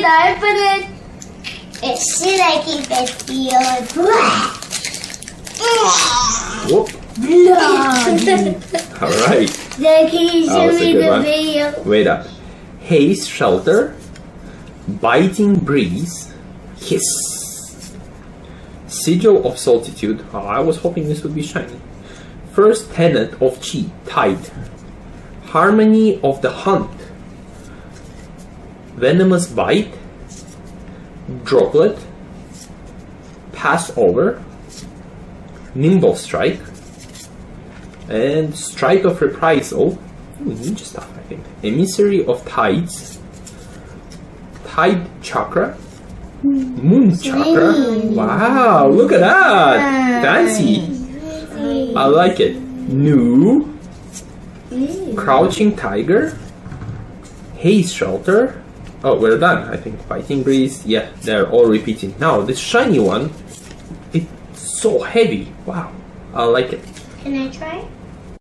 Should I open it? Should I keep it sealed? Whoop. Alright. Then can you show was a me good the one. video? Wait up. Haze shelter. Biting breeze. Hiss. Sigil of solitude. Oh, I was hoping this would be shiny. First tenet of chi. Tide. Harmony of the hunt. Venomous bite. Droplet. Pass over. Nimble strike. And strike of reprisal. Ooh, ninja stuff, I think. Emissary of tides. Tide chakra. Moon chakra. Wow, look at that! Fancy. I like it. New. Crouching tiger. Haze shelter. Oh, we're done, I think. Biting breeze. Yeah, they're all repeating. Now, this shiny one, it's so heavy. Wow, I like it. Can I try?